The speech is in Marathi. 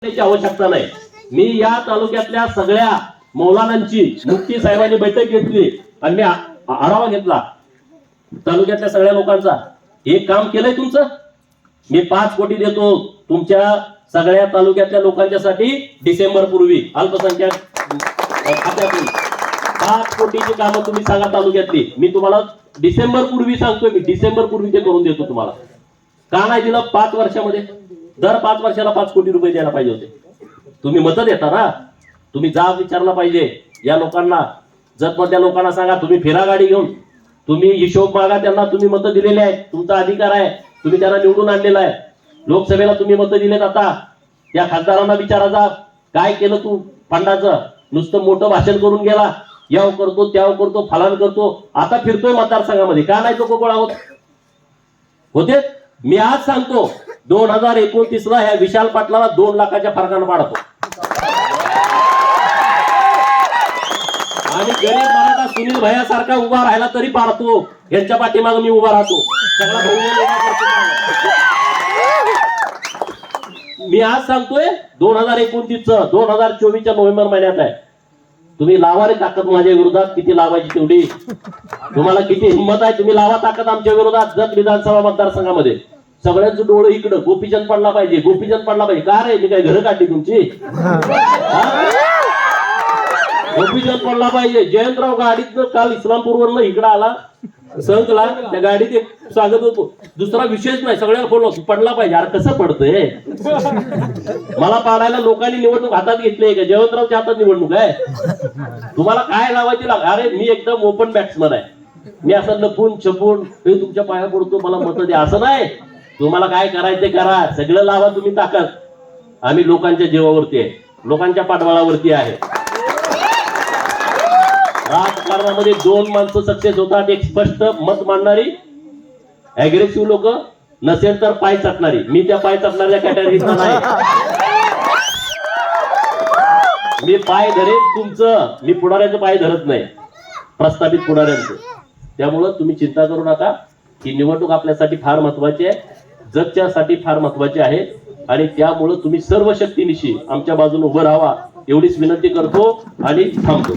त्याची आवश्यकता नाही। मी या तालुक्यातल्या सगळ्या मौलानांची मुफ्ती साहेबांनी बैठक घेतली आणि मी आढावा घेतला तालुक्यातल्या सगळ्या लोकांचा। एक काम केलंय तुमचं, मी 5 कोटी देतो तुमच्या सगळ्या तालुक्यातल्या लोकांच्यासाठी डिसेंबर पूर्वी अल्पसंख्याक खात्यातून 5 कोटीची कामं तुम्ही सांगा तालुक्यातली। मी तुम्हाला डिसेंबर पूर्वी सांगतोय, मी डिसेंबर पूर्वी ते करून देतो तुम्हाला। का नाही दिलं 5 वर्षामध्ये? दर 5 वर्षाला 5 कोटी रुपये द्यायला पाहिजे होते। तुम्ही मतं देता ना, तुम्ही जाब विचारला पाहिजे या लोकांना। जतमधल्या लोकांना सांगा तुम्ही फिरा गाडी घेऊन, तुम्ही हिशोब मागा त्यांना, तुम्ही मतं दिलेले आहेत, तुमचा अधिकार आहे, तुम्ही त्यांना निवडून आणलेला आहे। लोकसभेला तुम्ही मतं दिलेत, आता त्या खासदारांना विचारा जा काय केलं तू फंडाचं। नुसतं मोठं भाषण करून गेला, याव करतो त्याव करतो फलान करतो, आता फिरतोय मतदारसंघामध्ये। का नाही तो गोळा होते? मी आज सांगतो 2029 ला ह्या विशाल पाटलाला 2 लाखाच्या फरकानं पाडतो आणि गरीब मराठा सुनील भैया सारखा उभा राहिला तरी पाडतो। यांच्या पाठीमागे मी उभा राहतो। मी आज सांगतोय 2029 च 2024 च्या नोव्हेंबर महिन्यात आहे। तुम्ही लावा रे ताकद माझ्या विरोधात, किती लावायची तेवढी। तुम्हाला किती हिंमत आहे, तुम्ही लावा ताकद आमच्या विरोधात। जत विधानसभा मतदारसंघामध्ये सगळ्यांचं डोळं इकडं, गोपीचंद पडला पाहिजे, गोपीचंद पडला पाहिजे। का रे, मी काय घर काढली तुमची? गोपीचंद पडला पाहिजे। जयंतराव गाडीत काल इस्लामपूरवरनं इकडं आला संकला, त्या गाडीत एक स्वागत होतो, दुसरा विषयच नाही, सगळ्याला फोन पडला पाहिजे। अरे कसं पडतंय? मला पाडायला लोकांनी निवडणूक हातात घेतली का? जयंतरावच्या हातात निवडणूक आहे? तुम्हाला काय लावायची अरे मी एकदम ओपन बॅट्समन आहे, मी असं लपून छपून तुमच्या पाया पडतो मला मतं द्या असं नाही। तुम्हाला काय करायचं ते करा, सगळं लावा तुम्ही ताकद। आम्ही लोकांच्या जीवावरती आहे, लोकांच्या पाठबळावरती आहे। राजकारणामध्ये 2 माणसं सक्सेस होतात, एक स्पष्ट मत मांडणारी अग्रेसिव्ह लोक, नसेल तर पाय चाटणारी। मी त्या पाय चाटणाऱ्या कॅटेगरीचा नाही। मी पाय धरेन तुमचं, मी पुढाऱ्याचं पाय धरत नाही, प्रस्थापित पुढाऱ्यांचं। त्यामुळं तुम्ही चिंता करू नका, ही निवडणूक आपल्यासाठी फार महत्वाची आहे, जगच्यासाठी फार महत्वाची आहे आणि त्यामुळं तुम्ही सर्व शक्तीनिशी आमच्या बाजूने उभं राहावा एवढीच विनंती करतो आणि थांबतो।